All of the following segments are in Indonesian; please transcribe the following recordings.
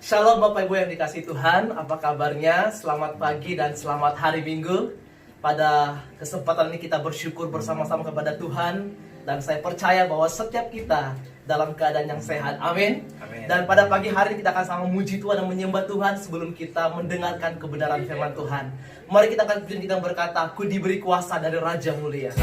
Shalom Bapak Ibu yang dikasihi Tuhan, apa kabarnya? Selamat pagi dan selamat hari Minggu. Pada kesempatan ini kita bersyukur bersama-sama kepada Tuhan. Dan saya percaya bahwa setiap kita dalam keadaan yang sehat, amin. Dan pada pagi hari kita akan sama memuji Tuhan dan menyembah Tuhan sebelum kita mendengarkan kebenaran firman Tuhan. Mari kita akan kita berkata, aku diberi kuasa dari Raja Mulia.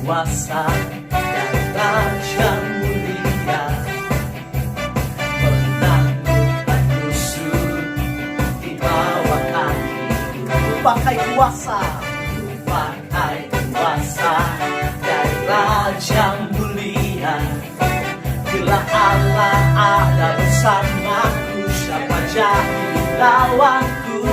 Kuasa dan Raja Mulia menaklukkan musuh di bawah kaki. Pakai kuasa dan Raja Mulia. Bila Allah ada bersamaku, siapa jadi lawanku?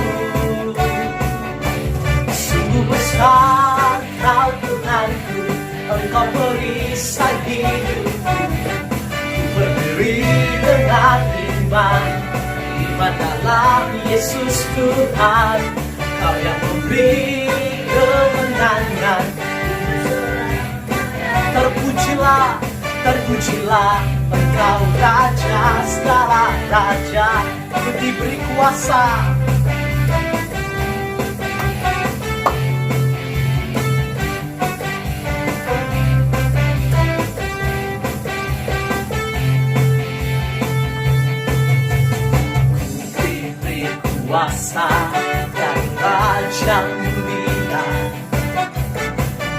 Sungguh besar Kau Tuhanku, Engkau perisai hidupku. Ku berdiri dengan iman dalam Yesus Tuhan. Kau yang memberi kemenangan. Terpujilah Engkau Raja segala raja. Ku diberi kuasa. Kuasa dan Raja Mulia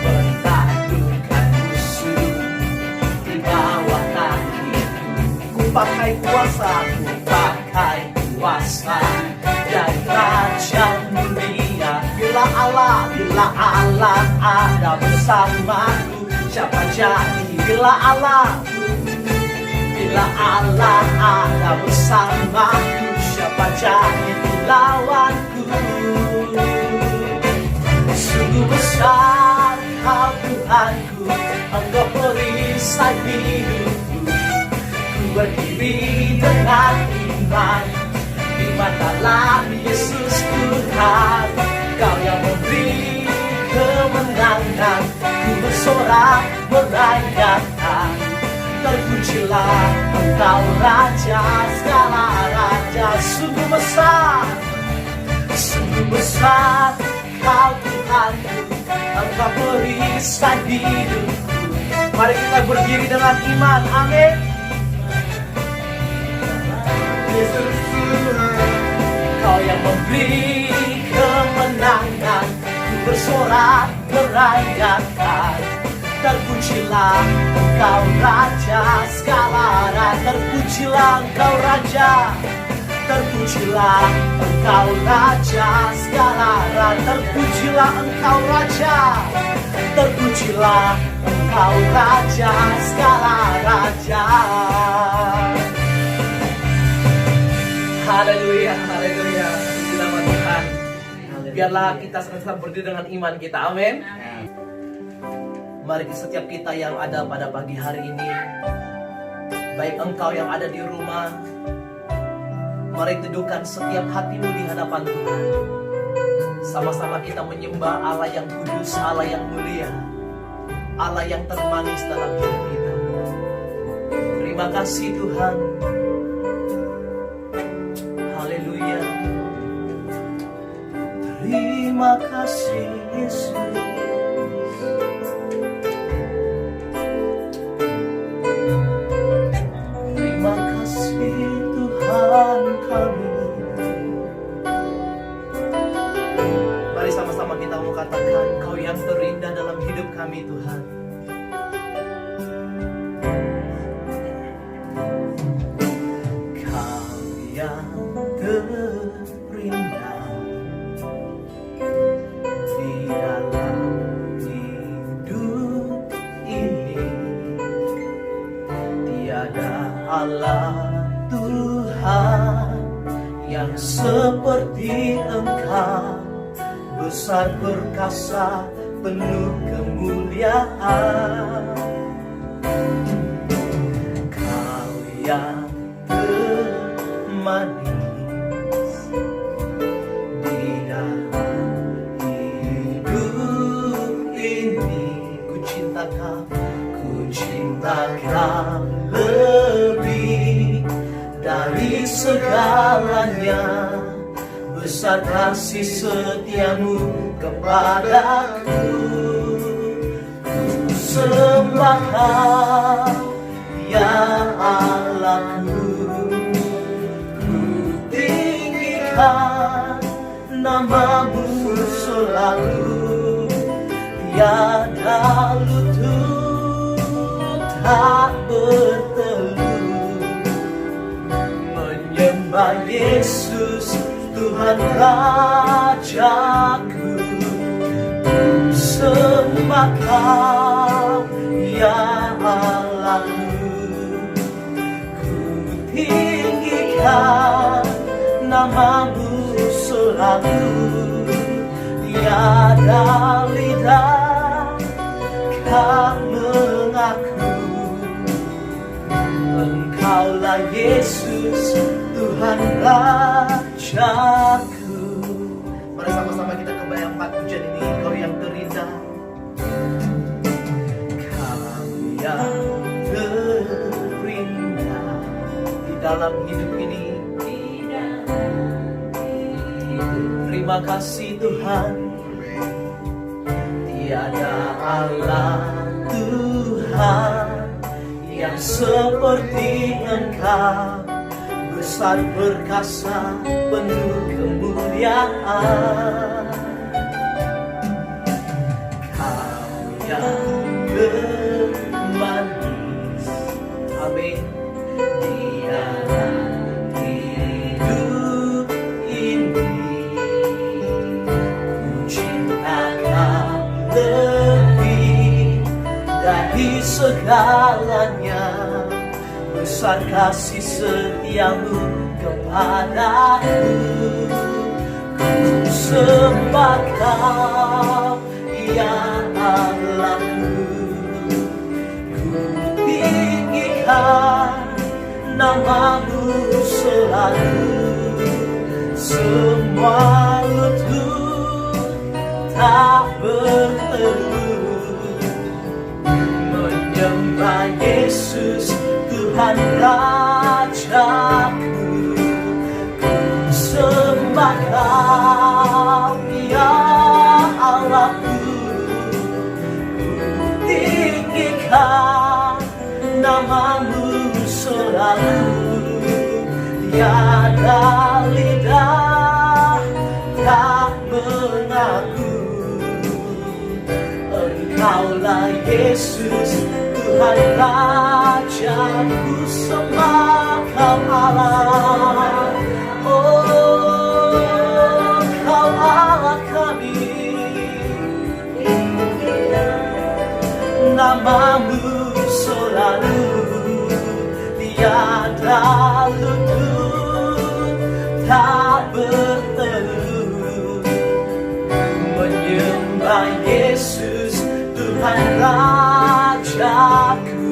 menaklukkan musuh di bawah kaki. Ku pakai kuasa dan Raja Mulia. Bila Allah ada bersamaku, siapa jadi? Bila Allah ada bersamaku, siapa jadi lawanku? Sungguh besar Kau Tuhanku, Engkau perisai hidupku. Ku berdiri dengan iman dalam Yesus Tuhan. Kau yang memberi kemenangan. Ku bersorak merayakan. Terpujilah Engkau Raja segala raja. Sungguh besar Kau Tuhanku, Engkau perisai hidupku. Mari kita berdiri dengan iman, amin. Yesus Tuhan, Kau yang memberi kemenangan. Ku bersorak merayakan. Terpujilah Engkau Raja segala raja. Terpujilah Engkau Raja. Terpujilah Engkau Raja segala raja. Terpujilah Engkau Raja. Terpujilah Engkau Raja segala raja. Haleluya, haleluya. Puji nama Tuhan. Biarlah kita senantiasa berdiri dengan iman kita, amin. Mari setiap kita yang ada pada pagi hari ini, baik engkau yang ada di rumah, mari teduhkan setiap hatimu di hadapan Tuhan. Sama-sama kita menyembah Allah yang kudus, Allah yang mulia, Allah yang termanis dalam hidup kita. Terima kasih Tuhan. Haleluya. Terima kasih Yesus. Tuhan kami. Mari sama-sama kita mau katakan, Kau yang terindah dalam hidup kami Tuhan. Kau yang terindah di dalam hidup ini. Tiada Allah Tuhan yang seperti Engkau, besar perkasa penuh kemuliaan. Kau yang termanis dari segalanya. Besar kasih setiamu kepadaku. Ku sembah Kau, ya Allahku. Ku tinggikan nama-Mu selalu. Tiada lutut tak bertelut menyembah Yesus Tuhan Rajaku. Ku sembah Kau, ya Allahku. Ku tinggikan nama-Mu selalu. Tiada lidah kan mengaku Engkaulah Yesus Tuhan Rajaku. Mari sama-sama kita kembali empat pujian ini. Kau yang terindah, Kau yang terindah di dalam hidup ini. Terima kasih Tuhan, tiada Allah Tuhan yang seperti Engkau. Besar perkasa penuh kemuliaan. Kau yang manis, amin, di dalam hidup ini. Ku cinta Kau lebih dari segalanya. Besar kasih setiamu kepadaku. Ku sembah Kau, ya Allahku. Ku tinggikan nama-Mu selalu. Semua lutut tak bertelut menyembah Yesus Tuhan Rajaku. Ku sembah Kau, ya Allahku. Ku tinggikan nama-Mu selalu. Tiada lidah tak mengaku Engkaulah Yesus Tuhan Rajaku. Sembah Kau Allah, oh Kau Allah kami. Nama-Mu selalu. Tiada lutut tak bertelut menyembah Yesus Tuhan Rajaku.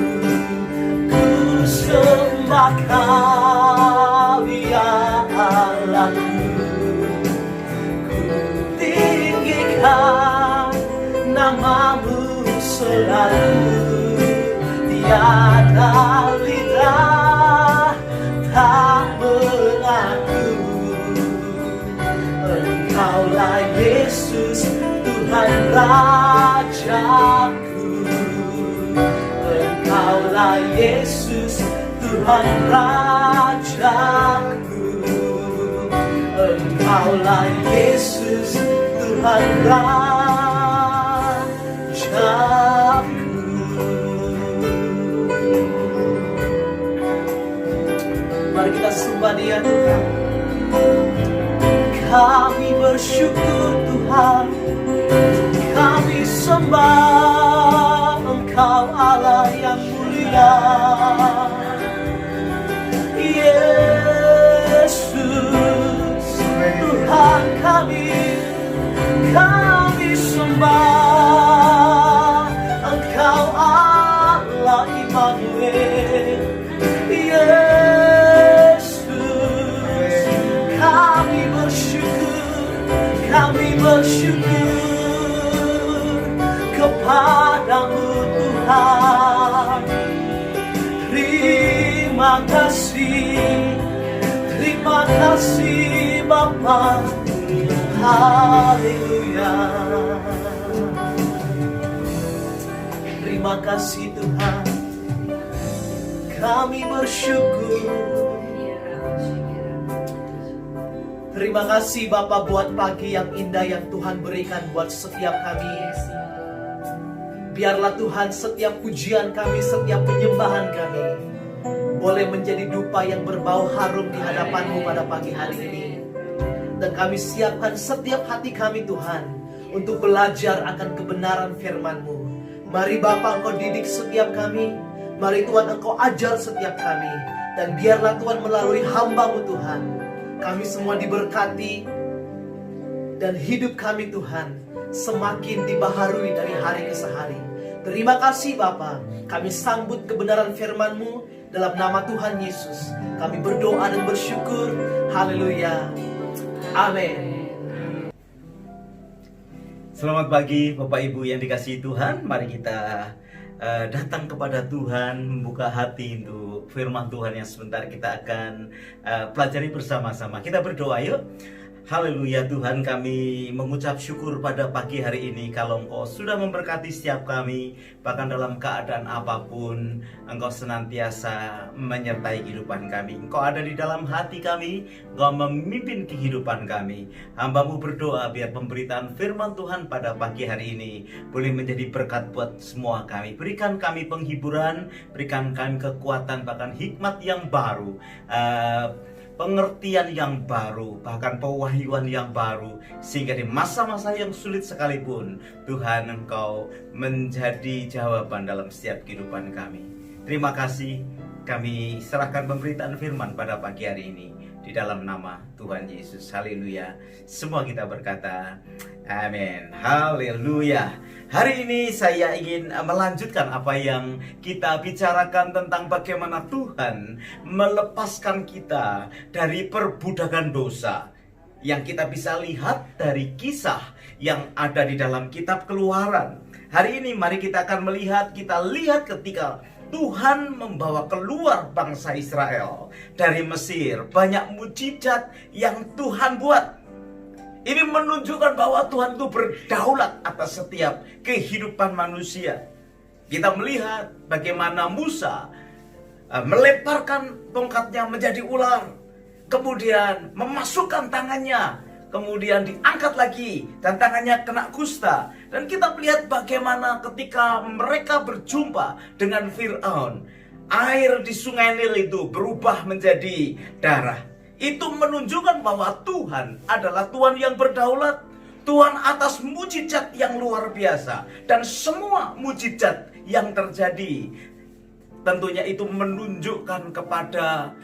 Ku sembah Kau, ya Allahku. Ku tinggikan nama-Mu selalu. Tiada lidah tak mengaku Engkaulah Yesus Tuhan Rajaku. Engkaulah Yesus Tuhan Rajaku. Engkaulah Yesus Tuhan Rajaku. Mari kita sembah Dia Tuhan. Kami bersyukur Tuhan, kami sembah Engkau Allah yang mulia. Yesus Tuhan kami sembah Engkau Allah Immanuel. Kami bersyukur kepadamu Tuhan. Terima kasih kasih Bapa, haleluya. Terima kasih Tuhan, kami bersyukur. Terima kasih Bapa buat pagi yang indah yang Tuhan berikan buat setiap kami. Biarlah Tuhan setiap pujian kami, setiap penyembahan kami boleh menjadi dupa yang berbau harum di hadapan-Mu pada pagi hari ini. Dan kami siapkan setiap hati kami Tuhan untuk belajar akan kebenaran firman-Mu. Mari Bapa, Engkau didik setiap kami. Mari Tuhan, Engkau ajar setiap kami. Dan biarlah Tuhan melalui hamba-Mu Tuhan, kami semua diberkati. Dan hidup kami Tuhan semakin dibaharui dari hari ke hari. Terima kasih Bapa, kami sambut kebenaran firman-Mu dalam nama Tuhan Yesus. Kami berdoa dan bersyukur. Haleluya. Amin. Selamat pagi Bapak Ibu yang dikasihi Tuhan. Mari kita datang kepada Tuhan, membuka hati untuk firman Tuhan yang sebentar kita akan pelajari bersama-sama. Kita berdoa yuk. Haleluya Tuhan, kami mengucap syukur pada pagi hari ini kalau Engkau sudah memberkati setiap kami. Bahkan dalam keadaan apapun Engkau senantiasa menyertai kehidupan kami. Engkau ada di dalam hati kami, Engkau memimpin kehidupan kami. Hamba-Mu berdoa biar pemberitaan firman Tuhan pada pagi hari ini boleh menjadi berkat buat semua kami. Berikan kami penghiburan, berikan kami kekuatan, bahkan hikmat yang baru, pengertian yang baru, bahkan pewahyuan yang baru, sehingga di masa-masa yang sulit sekalipun Tuhan Engkau menjadi jawaban dalam setiap kehidupan kami. Terima kasih, kami serahkan pemberitaan firman pada pagi hari ini di dalam nama Tuhan Yesus. Haleluya. Semua kita berkata amin. Haleluya. Hari ini saya ingin melanjutkan apa yang kita bicarakan tentang bagaimana Tuhan melepaskan kita dari perbudakan dosa, yang kita bisa lihat dari kisah yang ada di dalam kitab Keluaran. Hari ini mari kita akan kita lihat ketika Tuhan membawa keluar bangsa Israel dari Mesir. Banyak mujizat yang Tuhan buat. Ini menunjukkan bahwa Tuhan itu berdaulat atas setiap kehidupan manusia. Kita melihat bagaimana Musa melemparkan tongkatnya menjadi ular, kemudian memasukkan tangannya, kemudian diangkat lagi dan tangannya kena kusta. Dan kita melihat bagaimana ketika mereka berjumpa dengan Fir'aun, air di sungai Nil itu berubah menjadi darah. Itu menunjukkan bahwa Tuhan adalah Tuhan yang berdaulat, Tuhan atas mujizat yang luar biasa. Dan semua mujizat yang terjadi tentunya itu menunjukkan kepada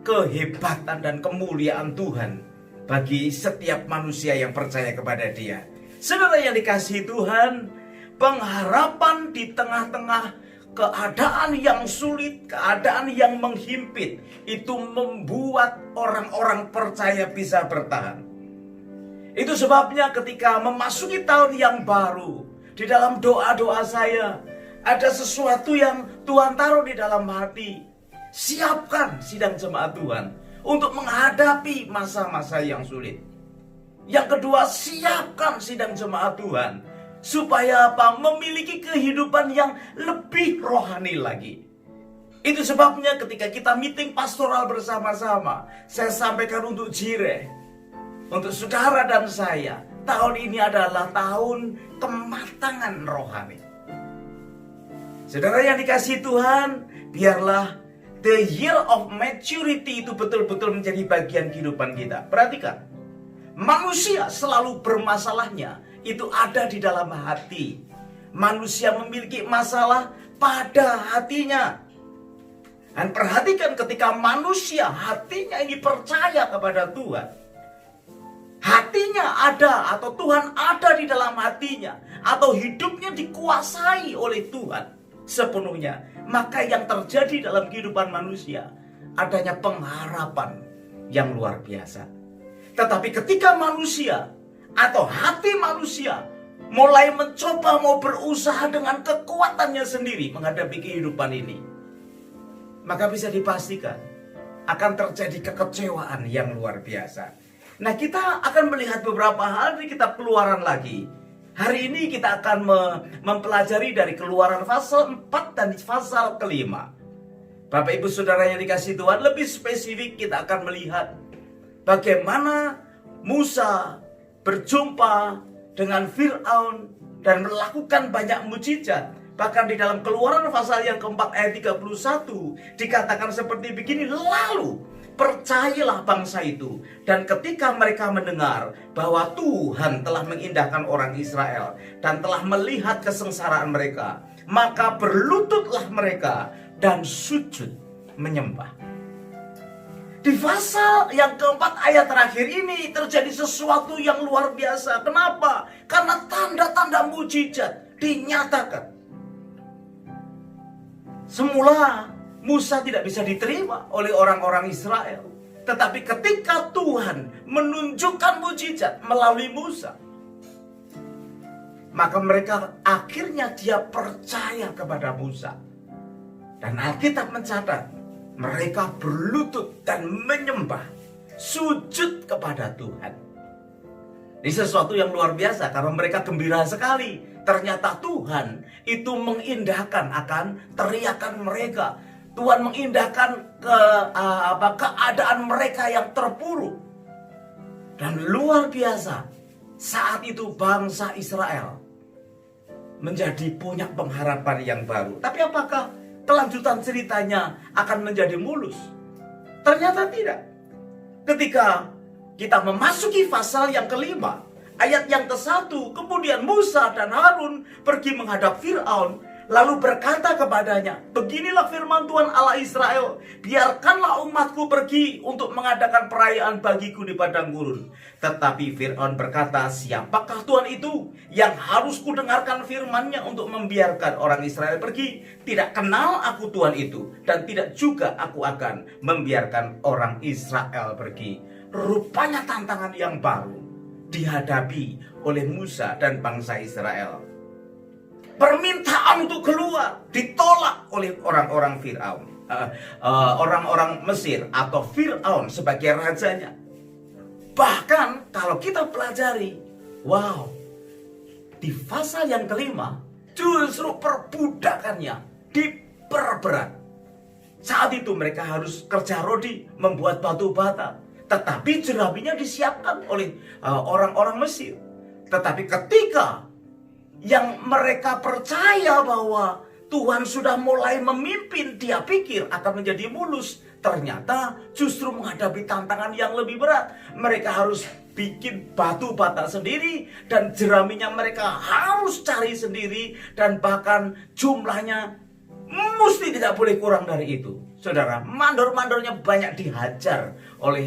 kehebatan dan kemuliaan Tuhan bagi setiap manusia yang percaya kepada Dia. Saudara yang dikasihi Tuhan, pengharapan di tengah-tengah keadaan yang sulit, keadaan yang menghimpit, itu membuat orang-orang percaya bisa bertahan. Itu sebabnya ketika memasuki tahun yang baru, di dalam doa-doa saya, ada sesuatu yang Tuhan taruh di dalam hati. Siapkan sidang jemaat Tuhan untuk menghadapi masa-masa yang sulit. Yang kedua, siapkan sidang jemaat Tuhan supaya apa? Memiliki kehidupan yang lebih rohani lagi. Itu sebabnya ketika kita meeting pastoral bersama-sama, saya sampaikan untuk Jire, untuk saudara dan saya, tahun ini adalah tahun kematangan rohani. Saudara yang dikasihi Tuhan, biarlah the year of maturity itu betul-betul menjadi bagian kehidupan kita. Perhatikan, manusia selalu bermasalahnya itu ada di dalam hati. Manusia memiliki masalah pada hatinya. Dan perhatikan ketika manusia hatinya ini percaya kepada Tuhan, hatinya ada atau Tuhan ada di dalam hatinya, atau hidupnya dikuasai oleh Tuhan sepenuhnya, maka yang terjadi dalam kehidupan manusia adanya pengharapan yang luar biasa. Tetapi ketika manusia atau hati manusia mulai mencoba mau berusaha dengan kekuatannya sendiri menghadapi kehidupan ini, maka bisa dipastikan akan terjadi kekecewaan yang luar biasa. Nah, kita akan melihat beberapa hal di kitab Keluaran lagi. Hari ini kita akan mempelajari dari Keluaran pasal 4 dan pasal ke-5. Bapak Ibu Saudara yang dikasihi Tuhan, lebih spesifik kita akan melihat bagaimana Musa berjumpa dengan Fir'aun dan melakukan banyak mujizat. Bahkan di dalam Keluaran pasal yang keempat ayat 31 dikatakan seperti begini, lalu percayalah bangsa itu, dan ketika mereka mendengar bahwa Tuhan telah mengindahkan orang Israel dan telah melihat kesengsaraan mereka, maka berlututlah mereka dan sujud menyembah. Di pasal yang keempat ayat terakhir ini terjadi sesuatu yang luar biasa. Kenapa? Karena tanda-tanda mujizat dinyatakan. Semula Musa tidak bisa diterima oleh orang-orang Israel. Tetapi ketika Tuhan menunjukkan mujizat melalui Musa, maka mereka akhirnya dia percaya kepada Musa. Dan Alkitab mencatat mereka berlutut dan menyembah, sujud kepada Tuhan. Ini sesuatu yang luar biasa karena mereka gembira sekali. Ternyata Tuhan itu mengindahkan akan teriakan mereka. Tuhan mengindahkan keadaan mereka yang terpuruk. Dan luar biasa, saat itu bangsa Israel menjadi punya pengharapan yang baru. Tapi apakah kelanjutan ceritanya akan menjadi mulus? Ternyata tidak. Ketika kita memasuki pasal yang ke-5, ayat yang ke-1, kemudian Musa dan Harun pergi menghadap Fir'aun, lalu berkata kepadanya, beginilah firman Tuhan Allah Israel, biarkanlah umatku pergi untuk mengadakan perayaan bagiku di padang gurun. Tetapi Fir'aun berkata, siapakah Tuhan itu yang harus kudengarkan firman-Nya untuk membiarkan orang Israel pergi? Tidak kenal aku Tuhan itu, dan tidak juga aku akan membiarkan orang Israel pergi. Rupanya tantangan yang baru dihadapi oleh Musa dan bangsa Israel. Permintaan untuk keluar ditolak oleh orang-orang Fir'aun, orang-orang Mesir atau Fir'aun sebagai rajanya. Bahkan kalau kita pelajari, wow, di pasal yang ke-5 justru perbudakannya diperberat. Saat itu mereka harus kerja rodi, membuat batu bata, tetapi jeraminya disiapkan oleh orang-orang Mesir. Tetapi ketika yang mereka percaya bahwa Tuhan sudah mulai memimpin, dia pikir akan menjadi mulus. Ternyata justru menghadapi tantangan yang lebih berat. Mereka harus bikin batu bata sendiri, dan jeraminya mereka harus cari sendiri, dan bahkan jumlahnya mesti tidak boleh kurang dari itu. Saudara, mandor-mandornya banyak dihajar oleh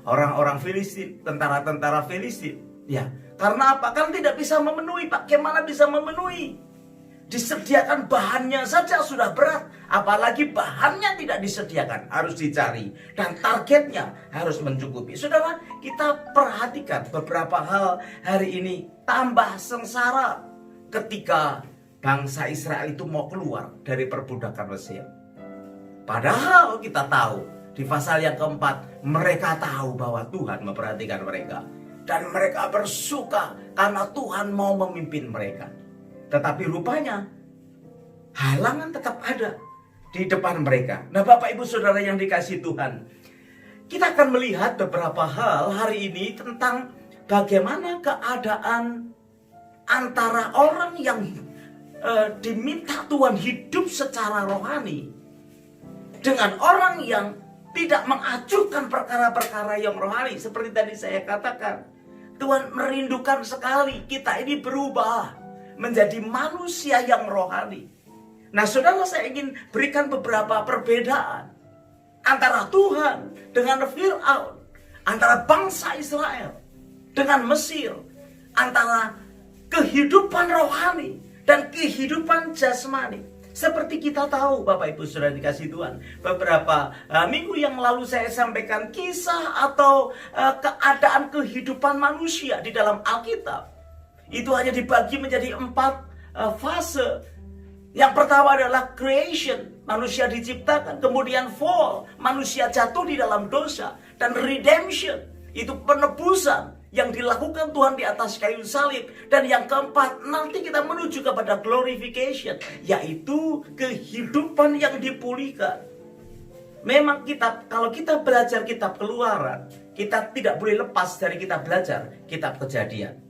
orang-orang Filistin, tentara-tentara Filistin. Ya, karena apa? Kan tidak bisa memenuhi, Pak. Bagaimana bisa memenuhi? Disediakan bahannya saja sudah berat, apalagi bahannya tidak disediakan, harus dicari, dan targetnya harus mencukupi. Saudara, kita perhatikan beberapa hal hari ini. Tambah sengsara ketika bangsa Israel itu mau keluar dari perbudakan Mesir. Padahal kita tahu di pasal yang keempat, mereka tahu bahwa Tuhan memperhatikan mereka. Dan mereka bersuka karena Tuhan mau memimpin mereka. Tetapi rupanya halangan tetap ada di depan mereka. Nah, Bapak Ibu Saudara yang dikasihi Tuhan, kita akan melihat beberapa hal hari ini tentang bagaimana keadaan antara orang yang diminta Tuhan hidup secara rohani dengan orang yang tidak mengajukan perkara-perkara yang rohani. Seperti tadi saya katakan, Tuhan merindukan sekali kita ini berubah menjadi manusia yang rohani. Nah, saudara, saya ingin berikan beberapa perbedaan antara Tuhan dengan Fir'aun, antara bangsa Israel dengan Mesir, antara kehidupan rohani dan kehidupan jasmani. Seperti kita tahu, Bapak Ibu Saudara dikasihi Tuhan, beberapa minggu yang lalu saya sampaikan kisah atau keadaan kehidupan manusia di dalam Alkitab. Itu hanya dibagi menjadi 4 fase. Yang pertama adalah creation, manusia diciptakan, kemudian fall, manusia jatuh di dalam dosa, dan redemption, itu penebusan yang dilakukan Tuhan di atas kayu salib. Dan yang keempat, nanti kita menuju kepada glorification, yaitu kehidupan yang dipulihkan. Memang kalau kita belajar kitab Keluaran, kita tidak boleh lepas dari kita belajar kitab Kejadian.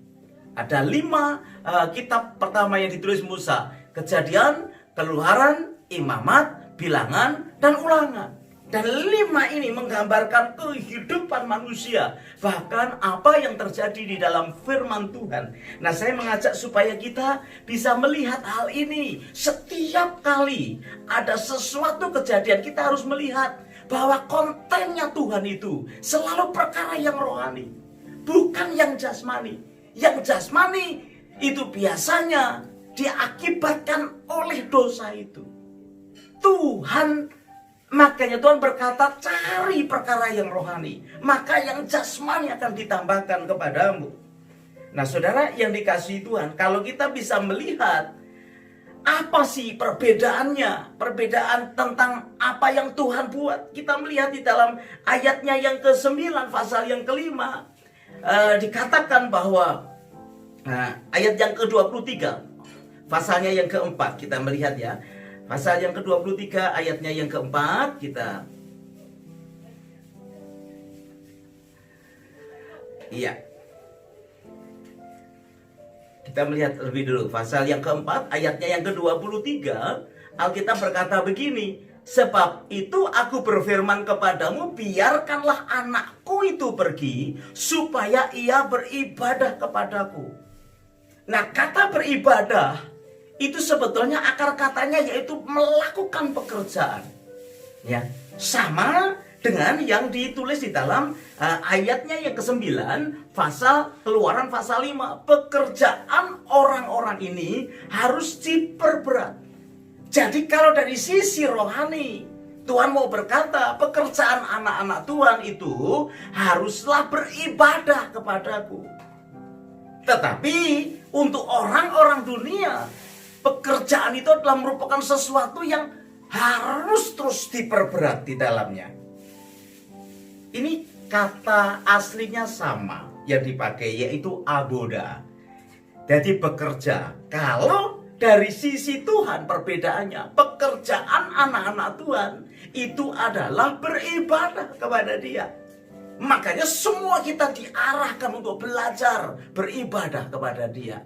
Ada 5 kitab pertama yang ditulis Musa: Kejadian, Keluaran, Imamat, Bilangan, dan Ulangan. Dan 5 ini menggambarkan kehidupan manusia, bahkan apa yang terjadi di dalam firman Tuhan. Nah, saya mengajak supaya kita bisa melihat hal ini. Setiap kali ada sesuatu kejadian, kita harus melihat bahwa kontennya Tuhan itu selalu perkara yang rohani, bukan yang jasmani. Yang jasmani itu biasanya diakibatkan oleh dosa itu. Makanya Tuhan berkata, cari perkara yang rohani, maka yang jasmani akan ditambahkan kepadamu. Nah, saudara yang dikasihi Tuhan, kalau kita bisa melihat apa sih perbedaannya, perbedaan tentang apa yang Tuhan buat, kita melihat di dalam ayatnya yang ke-9, pasal yang ke-5, dikatakan bahwa ayat yang ke-23, pasalnya yang ke-4, kita melihat ya. Pasal yang ke-23 ayatnya yang ke-4 kita melihat lebih dulu. Pasal yang ke-4 ayatnya yang ke-23, Alkitab berkata begini: sebab itu aku berfirman kepadamu, biarkanlah anakku itu pergi, supaya ia beribadah kepadaku. Nah, kata beribadah itu sebetulnya akar katanya yaitu melakukan pekerjaan. Ya, sama dengan yang ditulis di dalam ayatnya yang ke-9, pasal Keluaran pasal 5. Pekerjaan orang-orang ini harus diperberat. Jadi kalau dari sisi rohani, Tuhan mau berkata, pekerjaan anak-anak Tuhan itu haruslah beribadah kepadaku. Tetapi untuk orang-orang dunia, pekerjaan itu adalah merupakan sesuatu yang harus terus diperberat di dalamnya. Ini kata aslinya sama yang dipakai, yaitu aboda. Jadi bekerja. Kalau dari sisi Tuhan perbedaannya, pekerjaan anak-anak Tuhan itu adalah beribadah kepada Dia. Makanya semua kita diarahkan untuk belajar beribadah kepada Dia.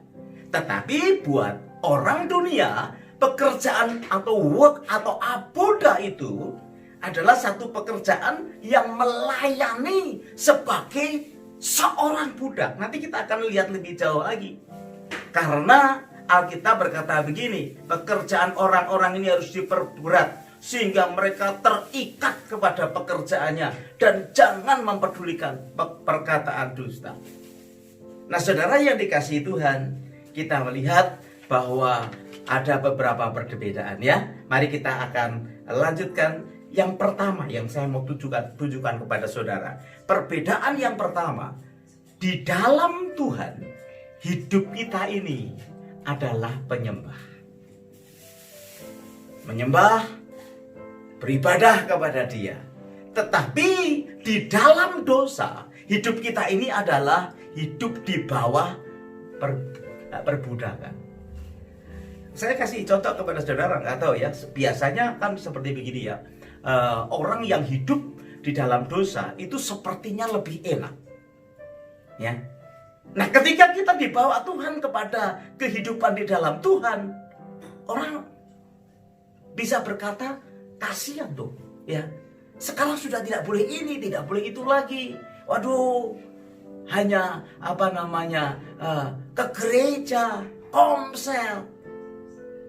Tetapi buat orang dunia, pekerjaan atau work atau aboda itu adalah satu pekerjaan yang melayani sebagai seorang budak. Nanti kita akan lihat lebih jauh lagi. Karena Alkitab berkata begini, pekerjaan orang-orang ini harus diperberat sehingga mereka terikat kepada pekerjaannya dan jangan mempedulikan perkataan dusta. Nah, saudara yang dikasihi Tuhan, kita melihat bahwa ada beberapa perbedaan ya. Mari kita akan lanjutkan yang pertama yang saya mau tunjukkan kepada saudara. Perbedaan yang pertama, di dalam Tuhan, hidup kita ini adalah penyembah. Menyembah, beribadah kepada Dia. Tetapi di dalam dosa, hidup kita ini adalah hidup di bawah perbudakan. Saya kasih contoh kepada saudara, nggak tahu ya. Biasanya kan seperti begini ya. Orang yang hidup di dalam dosa itu sepertinya lebih enak. Ya. Nah, ketika kita dibawa Tuhan kepada kehidupan di dalam Tuhan, orang bisa berkata, kasihan tuh, ya. Sekarang sudah tidak boleh ini, tidak boleh itu lagi. Waduh, hanya ke gereja, komsel,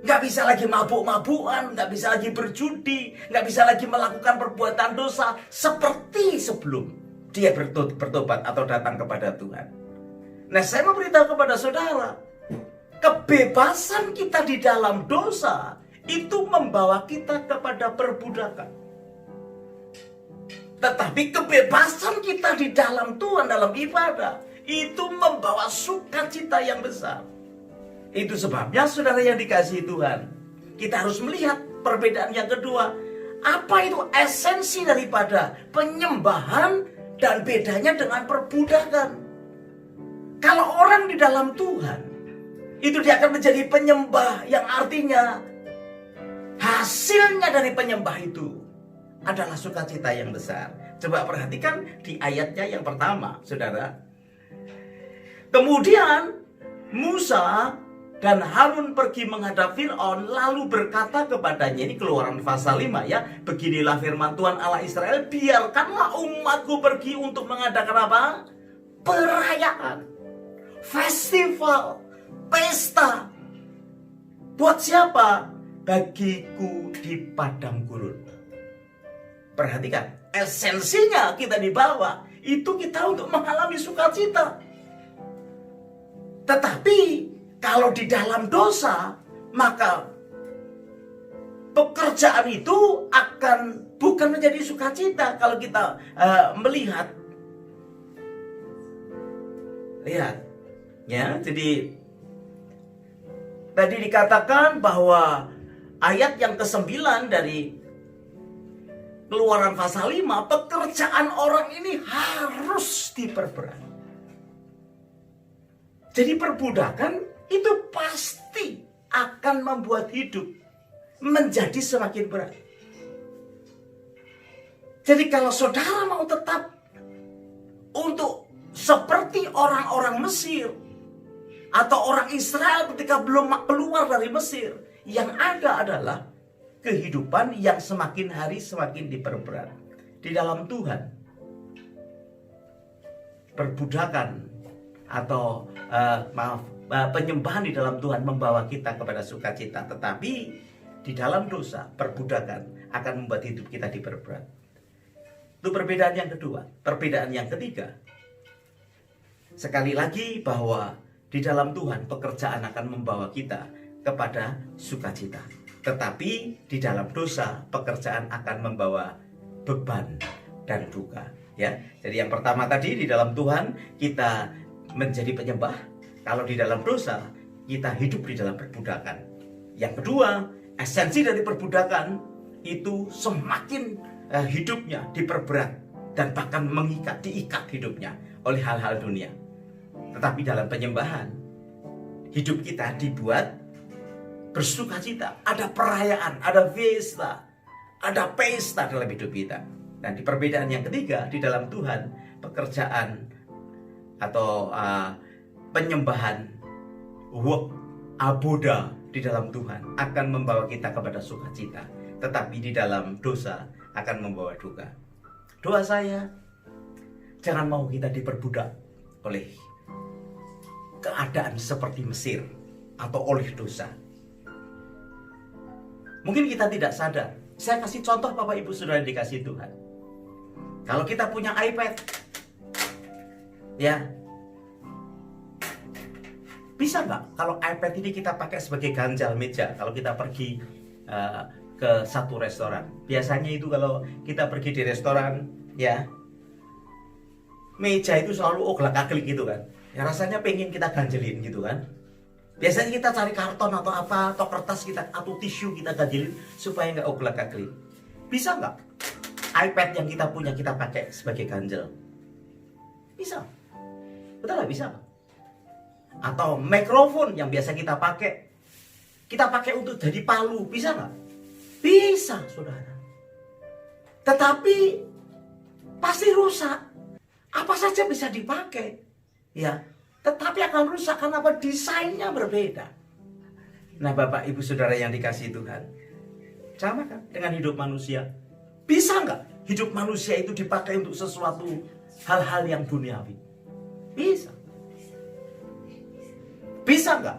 nggak bisa lagi mabuk-mabukan, nggak bisa lagi berjudi, nggak bisa lagi melakukan perbuatan dosa seperti sebelum dia bertobat atau datang kepada Tuhan. Nah, saya memberitahu kepada saudara, kebebasan kita di dalam dosa itu membawa kita kepada perbudakan. Tetapi kebebasan kita di dalam Tuhan, dalam ibadah, itu membawa sukacita yang besar. Itu sebabnya saudara yang dikasihi Tuhan, kita harus melihat perbedaan yang kedua. Apa itu esensi daripada penyembahan dan bedanya dengan perbudakan? Kalau orang di dalam Tuhan, itu dia akan menjadi penyembah, yang artinya hasilnya dari penyembah itu adalah sukacita yang besar. Coba perhatikan di ayatnya yang pertama, saudara. Kemudian Musa dan Harun pergi menghadap Fir'aun, lalu berkata kepadanya, ini Keluaran pasal 5 ya, beginilah firman Tuhan Allah Israel, biarkanlah umatku pergi untuk mengadakan apa? Perayaan, festival, pesta. Buat siapa? Bagiku di padang gurun. Perhatikan, esensinya kita dibawa, itu kita untuk mengalami sukacita. Tetapi kalau di dalam dosa, maka pekerjaan itu akan bukan menjadi sukacita. Kalau kita melihat, lihat, ya. Jadi tadi dikatakan bahwa ayat yang ke-9 dari Keluaran pasal 5, pekerjaan orang ini harus diperberat. Jadi perbudakan itu pasti akan membuat hidup menjadi semakin berat. Jadi kalau saudara mau tetap untuk seperti orang-orang Mesir atau orang Israel ketika belum keluar dari Mesir, yang ada adalah kehidupan yang semakin hari semakin diperberat. Di dalam Tuhan, perbudakan atau penyembahan di dalam Tuhan membawa kita kepada sukacita. Tetapi di dalam dosa, perbudakan akan membuat hidup kita diperberat. Itu perbedaan yang kedua. Perbedaan yang ketiga, sekali lagi bahwa di dalam Tuhan pekerjaan akan membawa kita kepada sukacita. Tetapi di dalam dosa pekerjaan akan membawa beban dan duka. Ya, jadi yang pertama tadi, di dalam Tuhan kita menjadi penyembah. Kalau di dalam dosa kita hidup di dalam perbudakan. Yang kedua, esensi dari perbudakan itu semakin hidupnya diperberat dan bahkan diikat hidupnya oleh hal-hal dunia. Tetapi dalam penyembahan, hidup kita dibuat bersukacita. Ada perayaan, ada pesta, ada pesta dalam hidup kita. Dan di perbedaan yang ketiga, di dalam Tuhan, pekerjaan atau penyembahan, aboda di dalam Tuhan akan membawa kita kepada sukacita. Tetapi di dalam dosa akan membawa duka. Doa saya, jangan mau kita diperbudak oleh keadaan seperti Mesir atau oleh dosa. Mungkin kita tidak sadar. Saya kasih contoh Bapak Ibu Saudara yang dikasihi Tuhan. Kalau kita punya iPad, ya, bisa nggak kalau iPad ini kita pakai sebagai ganjal meja kalau kita pergi ke satu restoran? Biasanya itu kalau kita pergi di restoran, ya, meja itu selalu oglak-aglik gitu kan. Ya rasanya pengen kita ganjelin gitu kan. Biasanya kita cari karton atau apa, atau kertas kita, atau tisu kita ganjelin supaya nggak oglak-aglik. Bisa nggak iPad yang kita punya kita pakai sebagai ganjel? Bisa. Betul nggak? Bisa. Atau mikrofon yang biasa kita pakai untuk jadi palu, bisa nggak? Bisa, saudara. Tetapi pasti rusak. Apa saja bisa dipakai, ya. Tetapi akan rusak karena apa? Desainnya berbeda. Nah, Bapak Ibu Saudara yang dikasihi Tuhan, sama kan dengan hidup manusia? Bisa nggak hidup manusia itu dipakai untuk sesuatu hal-hal yang duniawi? Bisa. Bisa nggak?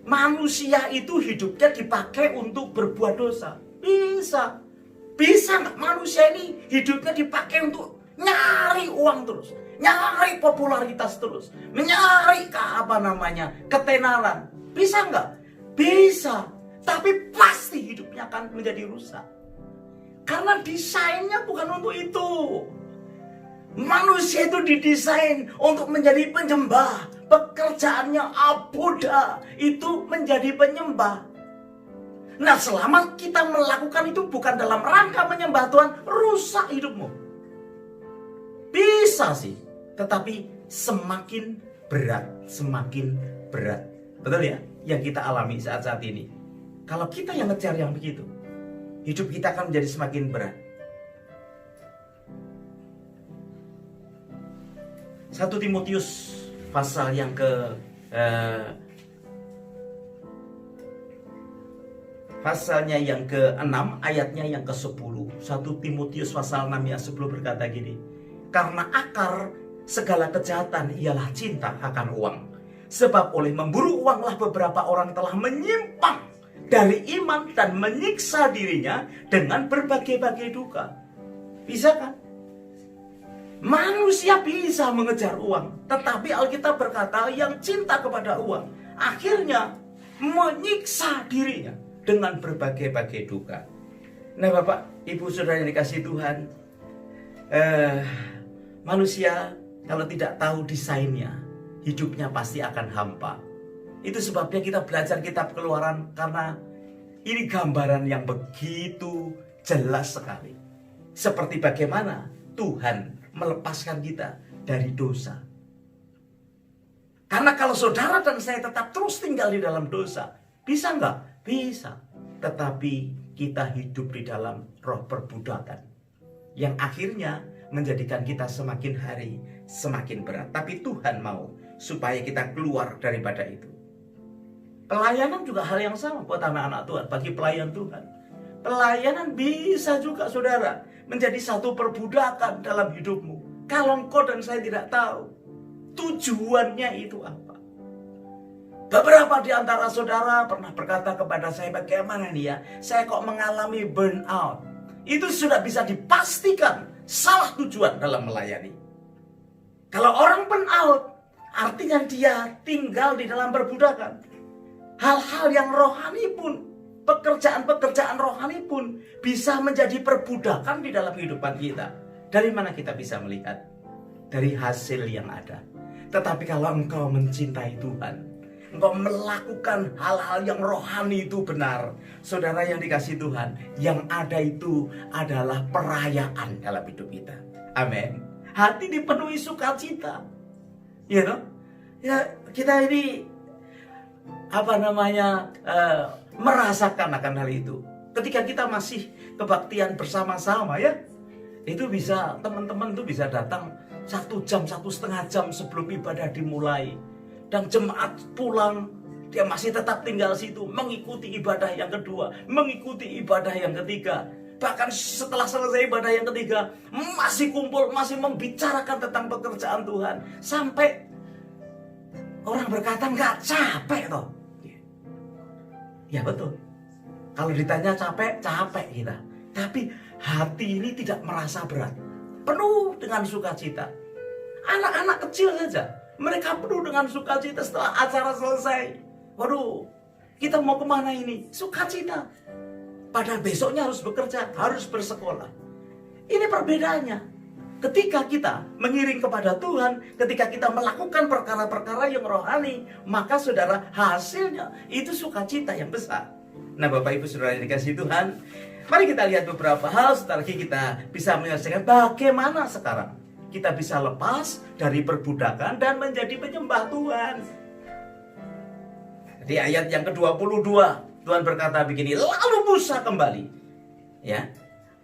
Manusia itu hidupnya dipakai untuk berbuat dosa? Bisa. Bisa nggak manusia ini hidupnya dipakai untuk nyari uang terus, nyari popularitas terus, mencari ketenaran? Bisa nggak? Bisa. Tapi pasti hidupnya akan menjadi rusak. Karena desainnya bukan untuk itu. Manusia itu didesain untuk menjadi penyembah. Pekerjaannya aboda itu menjadi penyembah. Nah, selama kita melakukan itu bukan dalam rangka menyembah Tuhan, rusak hidupmu. Bisa sih, tetapi semakin berat, semakin berat. Betul ya? Yang kita alami saat-saat ini. Kalau kita yang ngejar yang begitu, hidup kita akan menjadi semakin berat. 1 Timotius pasal yang pasalnya yang ke-6 ayatnya yang ke-10. 1 Timotius pasal 6 ayat 10 berkata gini, karena akar segala kejahatan ialah cinta akan uang. Sebab oleh memburu uanglah beberapa orang telah menyimpang dari iman dan menyiksa dirinya dengan berbagai-bagai duka. Bisa kan? Manusia bisa mengejar uang, tetapi Alkitab berkata yang cinta kepada uang akhirnya menyiksa dirinya dengan berbagai-bagai duka. Nah, Bapak, Ibu, Saudara yang dikasihi Tuhan, manusia kalau tidak tahu desainnya, hidupnya pasti akan hampa. Itu sebabnya kita belajar kitab Keluaran, karena ini gambaran yang begitu jelas sekali. Seperti bagaimana Tuhan melepaskan kita dari dosa. Karena kalau saudara dan saya tetap terus tinggal di dalam dosa, bisa nggak? Bisa. Tetapi kita hidup di dalam roh perbudakan, yang akhirnya menjadikan kita semakin hari semakin berat. Tapi Tuhan mau supaya kita keluar daripada itu. Pelayanan juga hal yang sama buat anak-anak Tuhan, bagi pelayan Tuhan. Pelayanan bisa juga, saudara, menjadi satu perbudakan dalam hidupmu. Kalau engkau dan saya tidak tahu tujuannya itu apa. Beberapa di antara saudara pernah berkata kepada saya, bagaimana nih ya, saya kok mengalami burnout. Itu sudah bisa dipastikan salah tujuan dalam melayani. Kalau orang burnout, artinya dia tinggal di dalam perbudakan. Hal-hal yang rohani pun, pekerjaan-pekerjaan rohani pun bisa menjadi perbudakan di dalam kehidupan kita. Dari mana kita bisa melihat? Dari hasil yang ada. Tetapi kalau engkau mencintai Tuhan, engkau melakukan hal-hal yang rohani itu benar, saudara yang dikasihi Tuhan, yang ada itu adalah perayaan dalam hidup kita. Amin. Hati dipenuhi sukacita. Ya, no? Ya, kita ini merasakan akan hal itu. Ketika kita masih kebaktian bersama-sama, ya, itu bisa, teman-teman itu bisa datang 1 jam, 1,5 jam sebelum ibadah dimulai. Dan jemaat pulang, dia masih tetap tinggal situ, mengikuti ibadah yang kedua, mengikuti ibadah yang ketiga. Bahkan setelah selesai ibadah yang ketiga, masih kumpul, masih membicarakan tentang pekerjaan Tuhan. Sampai orang berkata, nggak capek toh? Ya betul. Kalau ditanya capek, capek kita. Tapi hati ini tidak merasa berat. Penuh dengan sukacita. Anak-anak kecil saja, mereka penuh dengan sukacita setelah acara selesai. Waduh, kita mau kemana ini? Sukacita. Padahal besoknya harus bekerja, harus bersekolah. Ini perbedaannya. Ketika kita mengiring kepada Tuhan, ketika kita melakukan perkara-perkara yang rohani, maka saudara, hasilnya itu sukacita yang besar. Nah, Bapak Ibu Saudara yang dikasihi Tuhan, mari kita lihat beberapa hal setelah kita bisa menyelesaikan bagaimana sekarang kita bisa lepas dari perbudakan dan menjadi penyembah Tuhan. Di ayat yang ke-22, Tuhan berkata begini, lalu Musa kembali, ya,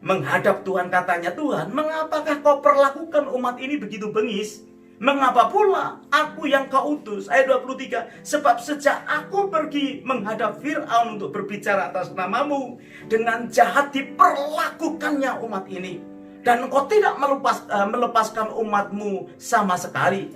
menghadap Tuhan, katanya, Tuhan, mengapakah kau perlakukan umat ini begitu bengis? Mengapa pula aku yang kau utus? Ayat 23, sebab sejak aku pergi menghadap Fir'aun untuk berbicara atas namamu, dengan jahat diperlakukannya umat ini. Dan engkau tidak melepaskan umatmu sama sekali.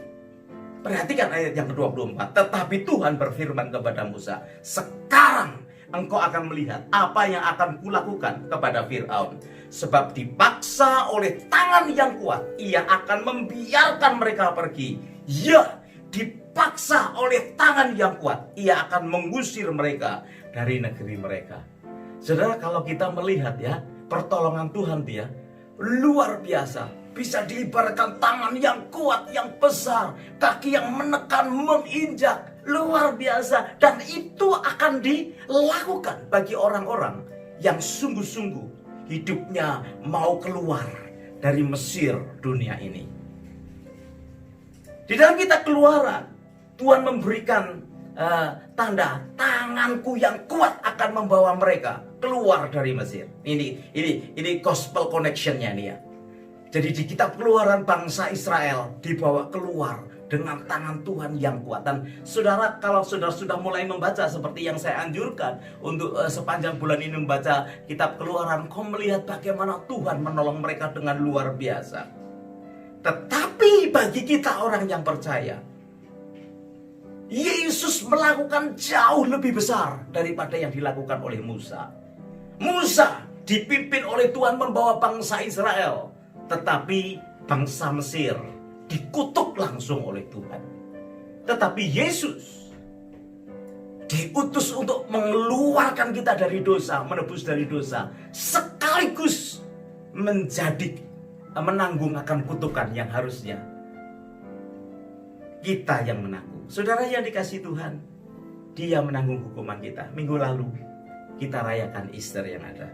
Perhatikan ayat yang ke-24. Tetapi Tuhan berfirman kepada Musa, sekarang engkau akan melihat apa yang akan kulakukan kepada Fir'aun. Sebab dipaksa oleh tangan yang kuat, ia akan membiarkan mereka pergi. Ya, dipaksa oleh tangan yang kuat, ia akan mengusir mereka dari negeri mereka. Saudara, kalau kita melihat ya, pertolongan Tuhan dia luar biasa. bisa diibaratkan tangan yang kuat, yang besar, kaki yang menekan, menginjak, luar biasa. Dan itu akan dilakukan bagi orang-orang yang sungguh-sungguh hidupnya mau keluar dari Mesir dunia ini. Di dalam kitab Keluaran, Tuhan memberikan tanda tanganku yang kuat akan membawa mereka keluar dari Mesir. Ini gospel connectionnya nih ya. Jadi di kitab Keluaran, bangsa Israel dibawa keluar dengan tangan Tuhan yang kuat. Dan saudara, kalau saudara sudah mulai membaca seperti yang saya anjurkan untuk sepanjang bulan ini membaca kitab Keluaran, kau melihat bagaimana Tuhan menolong mereka dengan luar biasa. Tetapi bagi kita orang yang percaya, Yesus melakukan jauh lebih besar daripada yang dilakukan oleh Musa. Musa dipimpin oleh Tuhan membawa bangsa Israel, tetapi bangsa Mesir dikutuk langsung oleh Tuhan. Tetapi Yesus diutus untuk mengeluarkan kita dari dosa, menebus dari dosa, sekaligus menanggung akan kutukan yang harusnya kita yang menanggung. Saudara yang dikasihi Tuhan, Dia menanggung hukuman kita. Minggu lalu kita rayakan Easter yang ada.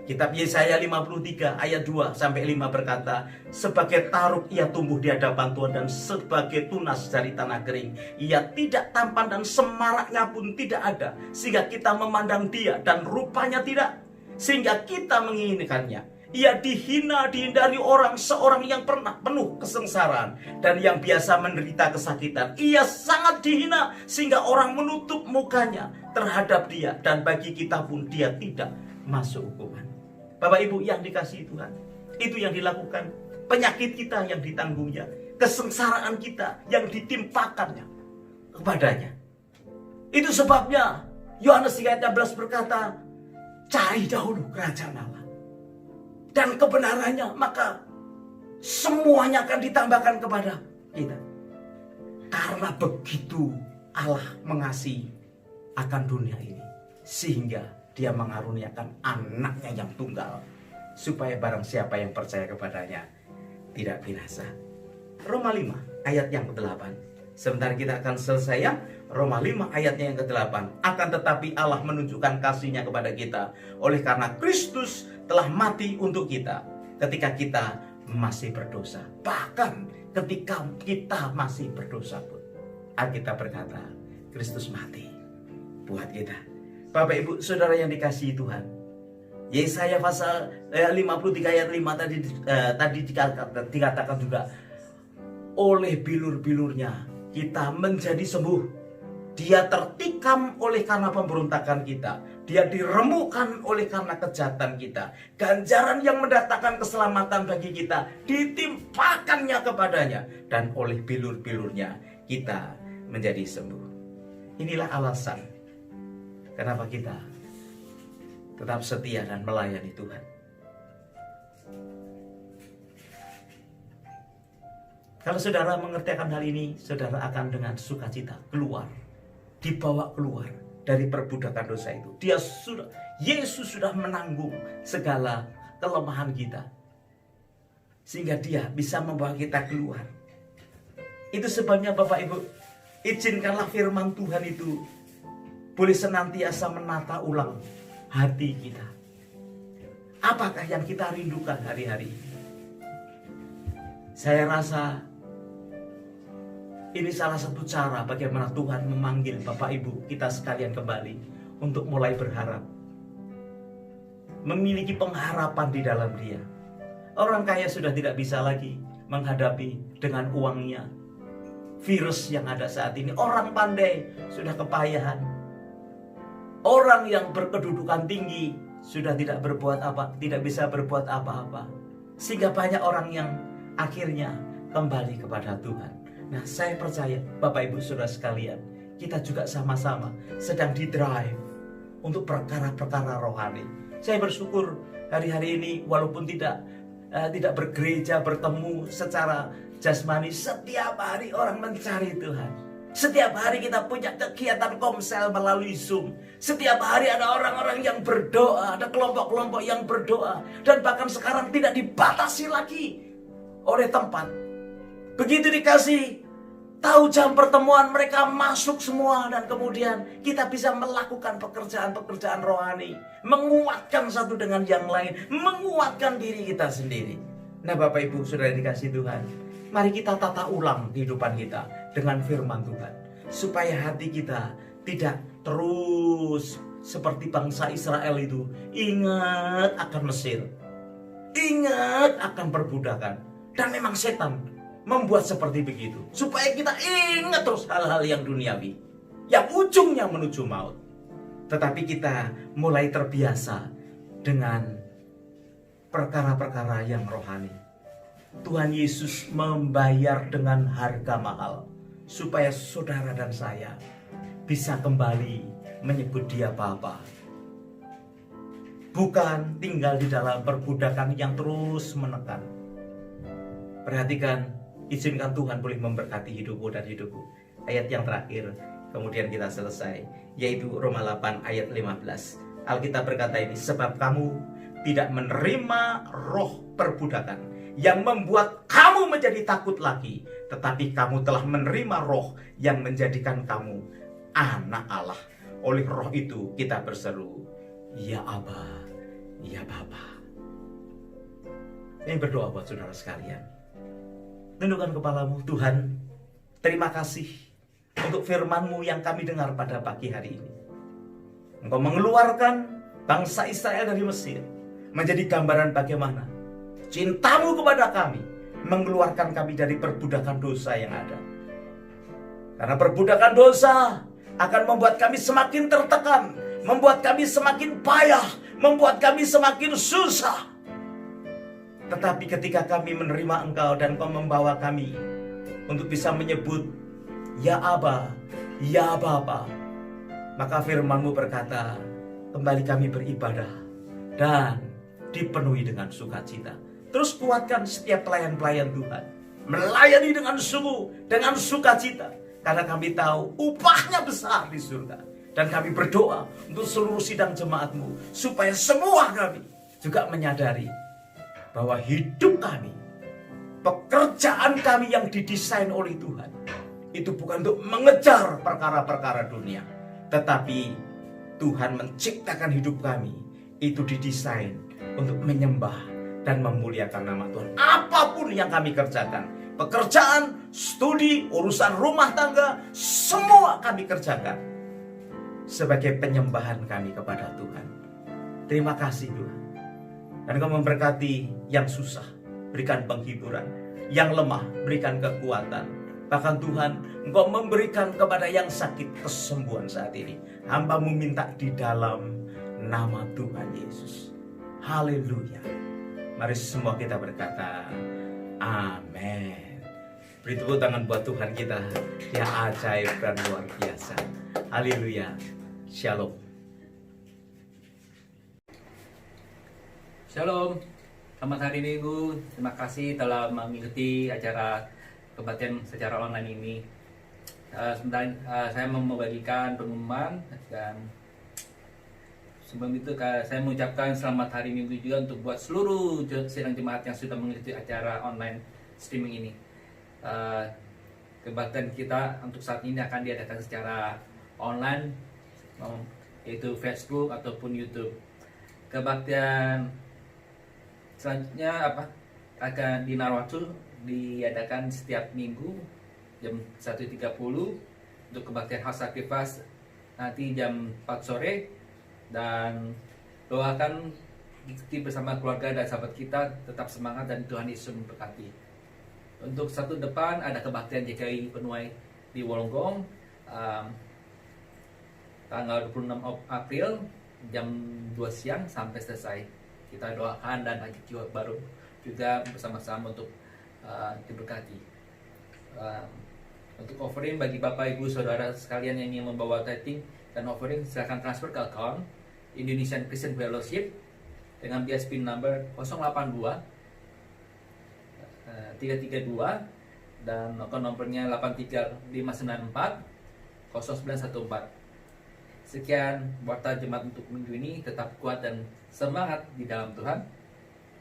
Kitab Yesaya 53 ayat 2 sampai 5 berkata, sebagai taruk ia tumbuh di hadapan Tuhan dan sebagai tunas dari tanah kering. Ia tidak tampan dan semaraknya pun tidak ada, sehingga kita memandang dia dan rupanya tidak, sehingga kita menginginkannya. Ia dihina, dihindari orang, seorang yang pernah penuh kesengsaraan dan yang biasa menderita kesakitan. Ia sangat dihina sehingga orang menutup mukanya terhadap dia, dan bagi kita pun dia tidak masuk hukuman. Bapak Ibu yang dikasihi Tuhan, itu yang dilakukan. Penyakit kita yang ditanggungnya, kesengsaraan kita yang ditimpakannya kepadanya. Itu sebabnya Yohanes 3:11 berkata, cari dahulu kerajaan Allah dan kebenarannya, maka semuanya akan ditambahkan kepada kita. Karena begitu Allah mengasihi akan dunia ini, sehingga Dia mengaruniakan anaknya yang tunggal, supaya barang siapa yang percaya kepadanya tidak binasa. Roma 5 ayat yang ke-8. Sebentar kita akan selesai ya. Roma 5 ayatnya yang ke-8. Akan tetapi Allah menunjukkan kasih-Nya kepada kita oleh karena Kristus telah mati untuk kita ketika kita masih berdosa. Bahkan ketika kita masih berdosa pun, Alkitab berkata Kristus mati buat kita. Bapak Ibu Saudara yang dikasihi Tuhan, Yesaya pasal 53 ayat 5 tadi dikatakan juga, oleh bilur-bilurnya kita menjadi sembuh. Dia tertikam oleh karena pemberontakan kita, Dia diremukkan oleh karena kejahatan kita. Ganjaran yang mendatangkan keselamatan bagi kita ditimpakannya kepadanya, dan oleh bilur-bilurnya kita menjadi sembuh. Inilah alasan kenapa kita tetap setia dan melayani Tuhan. Kalau saudara mengerti akan hal ini, saudara akan dengan sukacita dibawa keluar dari perbudakan dosa itu. Yesus sudah menanggung segala kelemahan kita, sehingga Dia bisa membawa kita keluar. Itu sebabnya Bapak Ibu, izinkanlah firman Tuhan itu boleh senantiasa menata ulang hati kita. Apakah yang kita rindukan hari-hari ini? Saya rasa ini salah satu cara bagaimana Tuhan memanggil Bapak Ibu kita sekalian kembali untuk mulai berharap, memiliki pengharapan di dalam Dia. Orang kaya sudah tidak bisa lagi menghadapi dengan uangnya virus yang ada saat ini. Orang pandai sudah kepayahan. Orang yang berkedudukan tinggi sudah tidak bisa berbuat apa-apa. Sehingga banyak orang yang akhirnya kembali kepada Tuhan. Nah, saya percaya Bapak Ibu Saudara sekalian, kita juga sama-sama sedang di-drive untuk perkara-perkara rohani. Saya bersyukur hari-hari ini walaupun tidak bergereja, bertemu secara jasmani, setiap hari orang mencari Tuhan. Setiap hari kita punya kegiatan komsel melalui Zoom. Setiap hari ada orang-orang yang berdoa, ada kelompok-kelompok yang berdoa. Dan bahkan sekarang tidak dibatasi lagi oleh tempat. Begitu dikasih tahu jam pertemuan, mereka masuk semua, dan kemudian kita bisa melakukan pekerjaan-pekerjaan rohani, menguatkan satu dengan yang lain, menguatkan diri kita sendiri. Nah, Bapak Ibu Saudara dikasih Tuhan, mari kita tata ulang kehidupan kita dengan firman Tuhan, supaya hati kita tidak terus seperti bangsa Israel itu ingat akan Mesir, ingat akan perbudakan. Dan memang setan membuat seperti begitu, supaya kita ingat terus hal-hal yang duniawi, yang ujungnya menuju maut. Tetapi kita mulai terbiasa dengan perkara-perkara yang rohani. Tuhan Yesus membayar dengan harga mahal, supaya saudara dan saya bisa kembali menyebut Dia Bapa. Bukan tinggal di dalam perbudakan yang terus menekan. Perhatikan, izinkan Tuhan boleh memberkati hidupmu dan hidupku. Ayat yang terakhir, kemudian kita selesai, yaitu Roma 8 ayat 15. Alkitab berkata ini, sebab kamu tidak menerima roh perbudakan yang membuat kamu menjadi takut lagi, tetapi kamu telah menerima roh yang menjadikan kamu anak Allah. Oleh roh itu kita berseru, ya Aba, ya Bapa. Ini berdoa buat saudara sekalian. Tundukkan kepalamu. Tuhan, terima kasih untuk firman-Mu yang kami dengar pada pagi hari ini. Engkau mengeluarkan bangsa Israel dari Mesir, menjadi gambaran bagaimana cinta-Mu kepada kami mengeluarkan kami dari perbudakan dosa yang ada. Karena perbudakan dosa akan membuat kami semakin tertekan, membuat kami semakin payah, membuat kami semakin susah. Tetapi ketika kami menerima Engkau dan Engkau membawa kami untuk bisa menyebut ya Aba, ya Bapa, maka firman-Mu berkata, kembali kami beribadah dan dipenuhi dengan sukacita. Terus kuatkan setiap pelayan-pelayan Tuhan, melayani dengan sungguh, dengan sukacita, karena kami tahu upahnya besar di surga. Dan kami berdoa untuk seluruh sidang jemaat-Mu, supaya semua kami juga menyadari bahwa hidup kami, pekerjaan kami yang didesain oleh Tuhan, itu bukan untuk mengejar perkara-perkara dunia, tetapi Tuhan menciptakan hidup kami itu didesain untuk menyembah dan memuliakan nama Tuhan. Apapun yang kami kerjakan, pekerjaan, studi, urusan rumah tangga, semua kami kerjakan sebagai penyembahan kami kepada Tuhan. Terima kasih Tuhan. Dan Engkau memberkati yang susah, berikan penghiburan, yang lemah, berikan kekuatan. Bahkan Tuhan, Engkau memberikan kepada yang sakit kesembuhan saat ini. Hamba-Mu minta di dalam nama Tuhan Yesus. Haleluya. Mari semua kita berkata, amin. Beri tepuk tangan buat Tuhan kita, dia ajaib dan luar biasa. Haleluya. Shalom. Shalom, selamat hari Minggu. Terima kasih telah mengikuti acara kebaktian secara online ini. Sebentar saya mau membagikan pengumuman, dan sebelum itu saya mengucapkan selamat hari Minggu juga untuk buat seluruh sidang jemaat yang sudah mengikuti acara online streaming ini. Kebaktian kita untuk saat ini akan diadakan secara online, yaitu Facebook ataupun YouTube. Kebaktian selanjutnya akan di Narwatu, diadakan setiap minggu jam 1.30 untuk kebaktian khas sacrifice nanti jam 4 sore, dan doakan ikuti bersama keluarga dan sahabat kita, tetap semangat dan Tuhan Yesus memberkati. Untuk Sabtu depan ada kebaktian JKI Penuai di Wolonggong, tanggal 26 April jam 2 siang sampai selesai. Kita doakan dan ajak jiwa baru juga bersama-sama untuk diberkati. Untuk offering bagi Bapak Ibu Saudara sekalian yang ingin membawa tithing dan offering, silakan transfer ke account Indonesian Christian Fellowship dengan BSP number 082 332 dan account nomornya 83594 0914. Sekian warta jemaat untuk minggu ini. Tetap kuat dan semangat di dalam Tuhan.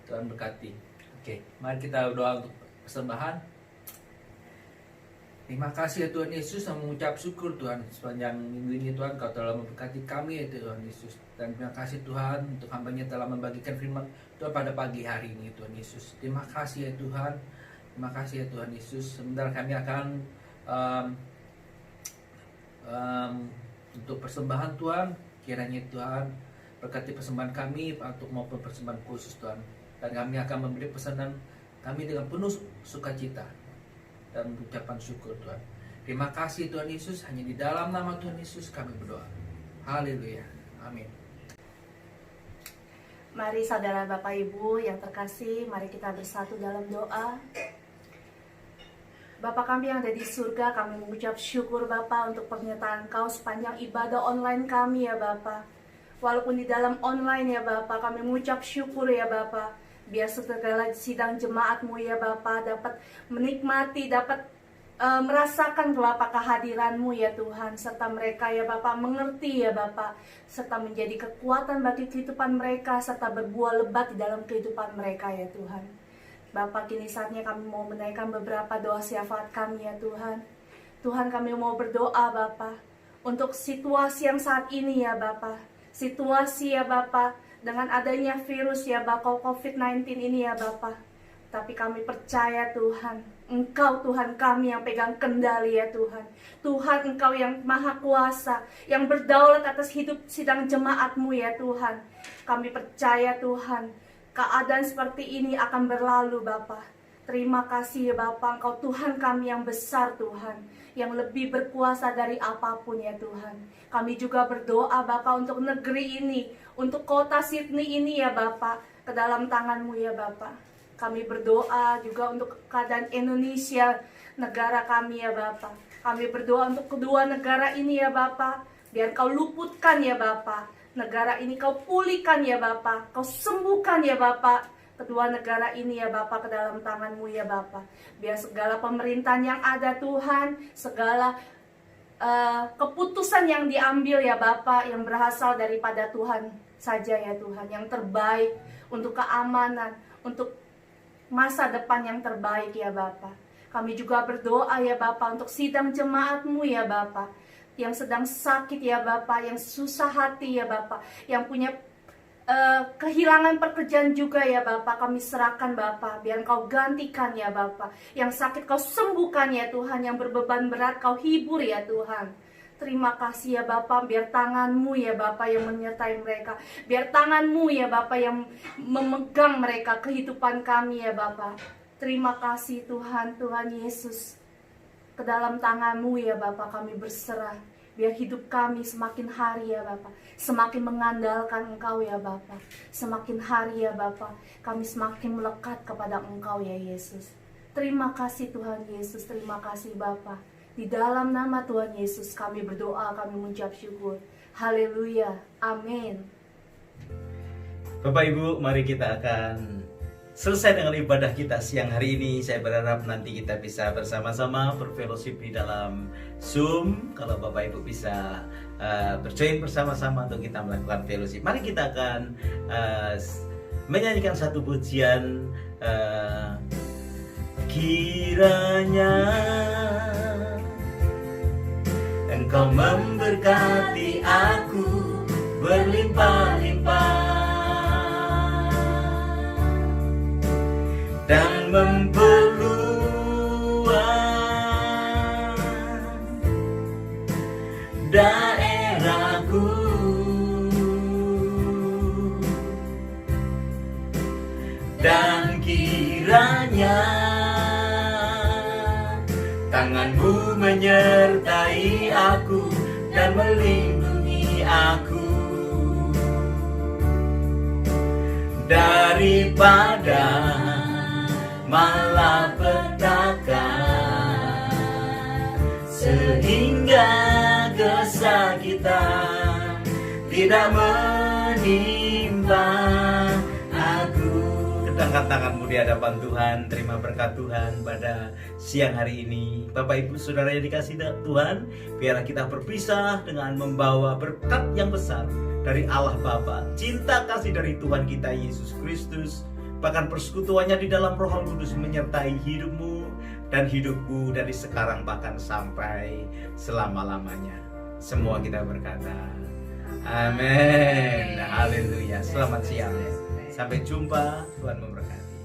Tuhan berkati. Oke, mari kita doa untuk persembahan. Terima kasih ya Tuhan Yesus, yang mengucap syukur Tuhan sepanjang minggu ini Tuhan, Kau telah memberkati kami ya Tuhan Yesus. Dan terima kasih Tuhan untuk hamba-Nya telah membagikan firman Tuhan pada pagi hari ini Tuhan Yesus. Terima kasih ya Tuhan, terima kasih ya Tuhan Yesus. Sebentar kami akan untuk persembahan Tuhan, kiranya Tuhan berkati persembahan kami untuk maupun persembahan khusus Tuhan. Dan kami akan memberi pesanan kami dengan penuh sukacita dan ucapan syukur Tuhan. Terima kasih Tuhan Yesus, hanya di dalam nama Tuhan Yesus kami berdoa. Haleluya. Amin. Mari saudara Bapak Ibu yang terkasih, mari kita bersatu dalam doa. Bapa kami yang ada di surga, kami mengucap syukur Bapa untuk pernyataan Kau sepanjang ibadah online kami ya Bapa. Walaupun di dalam online ya Bapa, kami mengucap syukur ya Bapa. Biar segala sidang jemaat-Mu ya Bapa dapat menikmati, dapat merasakan Bapa kehadiran-Mu ya Tuhan. Serta mereka ya Bapa mengerti ya Bapa, serta menjadi kekuatan bagi kehidupan mereka, serta berbuah lebat di dalam kehidupan mereka ya Tuhan. Bapa, kini saatnya kami mau menaikkan beberapa doa syafaat kami ya Tuhan. Tuhan, kami mau berdoa Bapa untuk situasi yang saat ini ya Bapa. Situasi ya Bapa, dengan adanya virus ya Bapa COVID-19 ini ya Bapa. Tapi kami percaya Tuhan, Engkau Tuhan kami yang pegang kendali ya Tuhan. Tuhan, Engkau yang maha kuasa, yang berdaulat atas hidup sidang jemaat-Mu ya Tuhan. Kami percaya Tuhan, keadaan seperti ini akan berlalu Bapa. Terima kasih ya Bapa, Engkau Tuhan kami yang besar Tuhan, yang lebih berkuasa dari apapun ya Tuhan. Kami juga berdoa Bapa untuk negeri ini, untuk kota Sydney ini ya Bapa, ke dalam tangan-Mu ya Bapa. Kami berdoa juga untuk keadaan Indonesia, negara kami ya Bapa. Kami berdoa untuk kedua negara ini ya Bapa, biar Kau luputkan ya Bapa. Negara ini Kau pulihkan ya Bapa, Kau sembuhkan ya Bapa. Kedua negara ini ya Bapa ke dalam tangan-Mu ya Bapa. Biar segala pemerintahan yang ada Tuhan, segala keputusan yang diambil ya Bapa, yang berasal daripada Tuhan saja ya Tuhan, yang terbaik untuk keamanan, untuk masa depan yang terbaik ya Bapa. Kami juga berdoa ya Bapa untuk sidang jemaat-Mu ya Bapa, yang sedang sakit ya Bapa, yang susah hati ya Bapa, yang punya kehilangan pekerjaan juga ya Bapa. Kami serahkan Bapa, biar Kau gantikan ya Bapa. Yang sakit Kau sembuhkan ya Tuhan, yang berbeban berat Kau hibur ya Tuhan. Terima kasih ya Bapa, biar tangan-Mu ya Bapa yang menyertai mereka. Biar tangan-Mu ya Bapa yang memegang mereka, kehidupan kami ya Bapa. Terima kasih Tuhan, Tuhan Yesus. Ke dalam tangan-Mu ya Bapa kami berserah. Biar hidup kami semakin hari ya Bapa, semakin mengandalkan Engkau ya Bapa. Semakin hari ya Bapa, kami semakin melekat kepada Engkau ya Yesus. Terima kasih Tuhan Yesus, terima kasih Bapa. Di dalam nama Tuhan Yesus kami berdoa, kami mengucap syukur. Haleluya, amin. Bapak Ibu, mari kita akan selesai dengan ibadah kita siang hari ini. Saya berharap nanti kita bisa bersama-sama berfellowship di dalam Zoom. Kalau Bapak Ibu bisa berjoin bersama-sama untuk kita melakukan fellowship. Mari kita akan menyanyikan satu pujian. Kiranya Engkau memberkati aku berlimpah-limpah dan memperluas daerahku, dan kiranya tangan-Mu menyertai aku dan melindungi aku daripada malapetaka, sehingga kesakitan tidak menimpa aku. Kedangkan tanganmu di hadapan Tuhan, terima berkat Tuhan pada siang hari ini. Bapak Ibu Saudara yang dikasihi Tuhan, biarlah kita berpisah dengan membawa berkat yang besar dari Allah Bapa, cinta kasih dari Tuhan kita Yesus Kristus, bahkan persekutuannya di dalam Roh Kudus menyertai hidupmu dan hidupku dari sekarang bahkan sampai selama-lamanya. Semua kita berkata, amin. Haleluya. Selamat siang ya. Sampai jumpa. Tuhan memberkati.